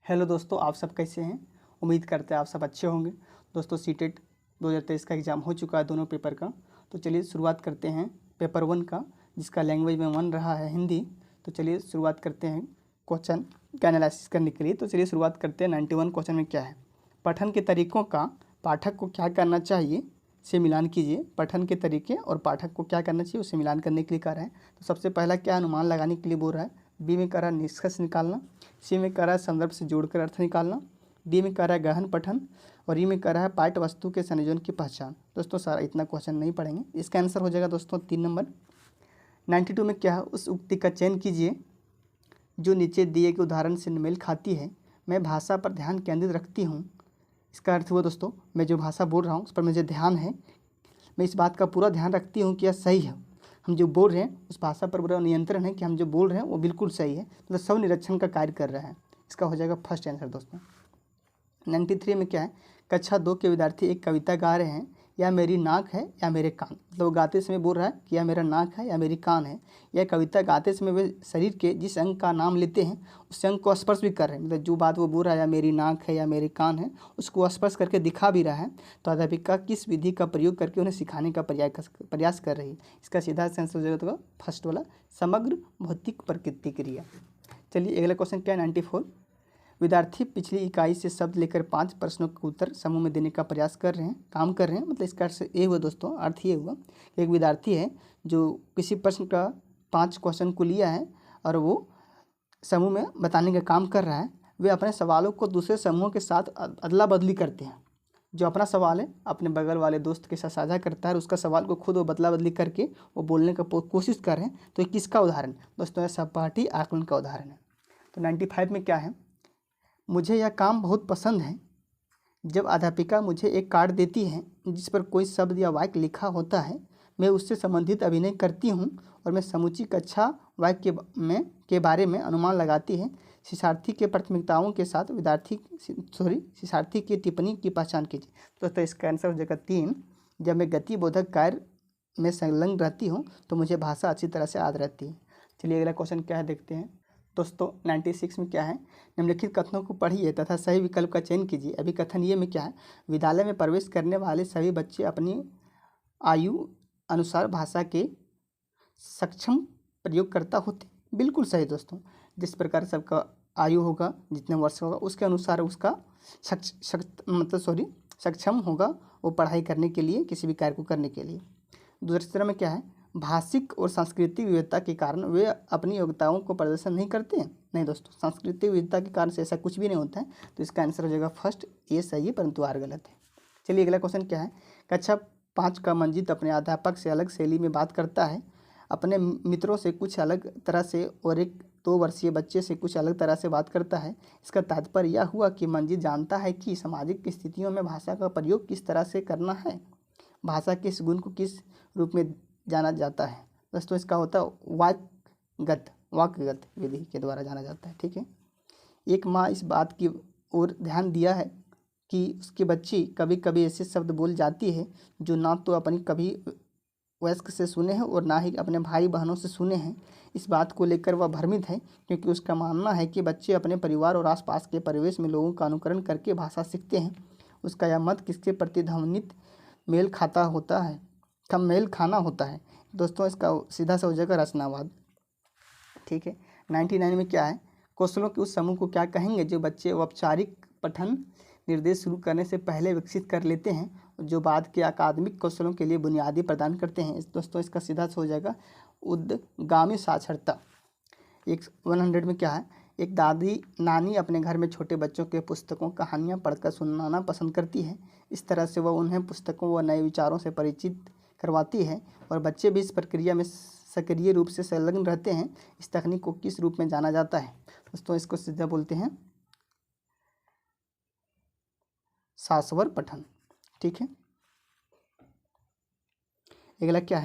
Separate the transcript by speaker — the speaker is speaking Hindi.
Speaker 1: हेलो दोस्तों, आप सब कैसे हैं। उम्मीद करते हैं आप सब अच्छे होंगे। दोस्तों सीटेट 2023 का एग्ज़ाम हो चुका है दोनों पेपर का। तो चलिए शुरुआत करते हैं पेपर 1 का, जिसका लैंग्वेज में 1 रहा है हिंदी। तो चलिए शुरुआत करते हैं क्वेश्चन का एनालिसिस करने के लिए। तो चलिए शुरुआत करते हैं 91 क्वेश्चन में क्या है। पठन के तरीकों का पाठक को क्या करना चाहिए से मिलान कीजिए। पठन के तरीके और पाठक को क्या करना चाहिए उसे मिलान करने के लिए कह रहा है। तो सबसे पहला क्या अनुमान लगाने के लिए बोल रहा है। बी में कह रहा है निष्कर्ष निकालना, सी में कह रहा है संदर्भ से जोड़कर अर्थ निकालना, डी में कह रहा है गहन पठन और ई में कह रहा है पाठ्य वस्तु के संयोजन की पहचान। दोस्तों सारा इतना क्वेश्चन नहीं पढ़ेंगे, इसका आंसर हो जाएगा दोस्तों 3 नंबर। 92 में क्या है, उस उक्ति का चयन कीजिए जो नीचे दिए गए उदाहरण से मेल खाती है। मैं भाषा पर ध्यान केंद्रित रखती हूँ। इसका अर्थ हुआ दोस्तों, मैं जो भाषा बोल रहा हूँ उस पर मुझे ध्यान है, मैं इस बात का पूरा ध्यान रखती हूँ कि यह सही है। हम जो बोल रहे हैं उस भाषा पर पूरा नियंत्रण है कि हम जो बोल रहे हैं वो बिल्कुल सही है, मतलब सब निरीक्षण का कार्य कर रहा है। इसका हो जाएगा फर्स्ट आंसर दोस्तों। 93 में क्या है, कक्षा 2 के विद्यार्थी एक कविता गा रहे हैं। या मेरी नाक है या मेरे कान, मतलब वो गाते समय बोल रहा है कि या मेरा नाक है या मेरी कान है। यह कविता गाते समय वे शरीर के जिस अंग का नाम लेते हैं उस अंग को स्पर्श भी कर रहे हैं, मतलब जो बात वो बोल रहा है या मेरी नाक है या मेरी कान है उसको स्पर्श करके दिखा भी रहा है। तो अध्यापिका किस विधि का प्रयोग करके उन्हें सिखाने का प्रयास कर रही है। इसका सीधा आंसर हो जाएगा फर्स्ट वाला, समग्र भौतिक प्रकृति क्रिया। चलिए अगला क्वेश्चन क्या है 94। विद्यार्थी पिछली इकाई से शब्द लेकर 5 प्रश्नों का उत्तर समूह में देने का प्रयास कर रहे हैं, काम कर रहे हैं। मतलब इसका अर्थ ये हुआ दोस्तों, अर्थ ये हुआ कि एक विद्यार्थी है जो किसी प्रश्न का 5 क्वेश्चन को लिया है और वो समूह में बताने का काम कर रहा है। वे अपने सवालों को दूसरे समूहों के साथ अदला बदली करते हैं। जो अपना सवाल है अपने बगल वाले दोस्त के साथ साझा करता है और उसका सवाल को खुद वो बदला बदली करके वो बोलने का कोशिश कर रहे हैं। तो ये किसका उदाहरण दोस्तों, सहपाठी आकलन का उदाहरण है। तो 95 में क्या है, मुझे यह काम बहुत पसंद है। जब अध्यापिका मुझे एक कार्ड देती है जिस पर कोई शब्द या वाक्य लिखा होता है, मैं उससे संबंधित अभिनय करती हूँ और मैं समूची कक्षा वाक्य के बारे में अनुमान लगाती है। शिक्षार्थी के प्राथमिकताओं के साथ शिक्षार्थी की टिप्पणी की पहचान कीजिए। तो इसका आंसर हो जाएगा 3। जब मैं गतिबोधक कार्य में संलग्न रहती हूँ तो मुझे भाषा अच्छी तरह से याद रहती है। चलिए अगला क्वेश्चन क्या है देखते हैं दोस्तों। 96 में क्या है, निम्नलिखित कथनों को पढ़िए तथा सही विकल्प का चयन कीजिए। अभी कथन ये में क्या है, विद्यालय में प्रवेश करने वाले सभी बच्चे अपनी आयु अनुसार भाषा के सक्षम प्रयोगकर्ता होते। बिल्कुल सही दोस्तों, जिस प्रकार सबका आयु होगा, जितने वर्ष होगा उसके अनुसार उसका सक्षम होगा वो पढ़ाई करने के लिए, किसी भी कार्य को करने के लिए। दूसरे तरह में क्या है, भाषिक और सांस्कृतिक विविधता के कारण वे अपनी योग्यताओं को प्रदर्शन नहीं करते हैं। नहीं दोस्तों, सांस्कृतिक विविधता के कारण से ऐसा कुछ भी नहीं होता है। तो इसका आंसर हो जाएगा फर्स्ट, ये सही है परंतु आर गलत है। चलिए अगला क्वेश्चन क्या है, कक्षा 5 का मंजीत अपने अध्यापक से अलग शैली में बात करता है, अपने मित्रों से कुछ अलग तरह से और एक 2 वर्षीय बच्चे से कुछ अलग तरह से बात करता है। इसका तात्पर्य यह हुआ कि मंजीत जानता है कि सामाजिक स्थितियों में भाषा का प्रयोग किस तरह से करना है, भाषा के इस गुण को किस रूप में जाना जाता है। दोस्तों इसका होता है वाक्यगत विधि के द्वारा जाना जाता है। ठीक है, एक माँ इस बात की ओर ध्यान दिया है कि उसकी बच्ची कभी कभी ऐसे शब्द बोल जाती है जो ना तो अपनी कभी वयस्क से सुने हैं और ना ही अपने भाई बहनों से सुने हैं। इस बात को लेकर वह भ्रमित है क्योंकि उसका मानना है कि बच्चे अपने परिवार और आसपास के परिवेश में लोगों का अनुकरण करके भाषा सीखते हैं। उसका यह मत किसके प्रतिध्वनित मेल खाना होता है। दोस्तों इसका सीधा सा हो जाएगा रचनावाद। ठीक है, 99 में क्या है, कौशलों के उस समूह को क्या कहेंगे जो बच्चे औपचारिक पठन निर्देश शुरू करने से पहले विकसित कर लेते हैं, जो बाद के अकादमिक कौशलों के लिए बुनियादी प्रदान करते हैं। दोस्तों इसका सीधा सा हो जाएगा उद्गामी साक्षरता। 100 में क्या है, एक दादी नानी अपने घर में छोटे बच्चों के पुस्तकों कहानियाँ पढ़कर सुनाना पसंद करती है। इस तरह से वह उन्हें पुस्तकों व नए विचारों से परिचित करवाती है और बच्चे भी इस प्रक्रिया में सक्रिय रूप से संलग्न रहते हैं। इस तकनीक को किस रूप में जाना जाता है। दोस्तों इसको सीधा बोलते हैं शाश्वत पठन। ठीक है, अगला क्या है,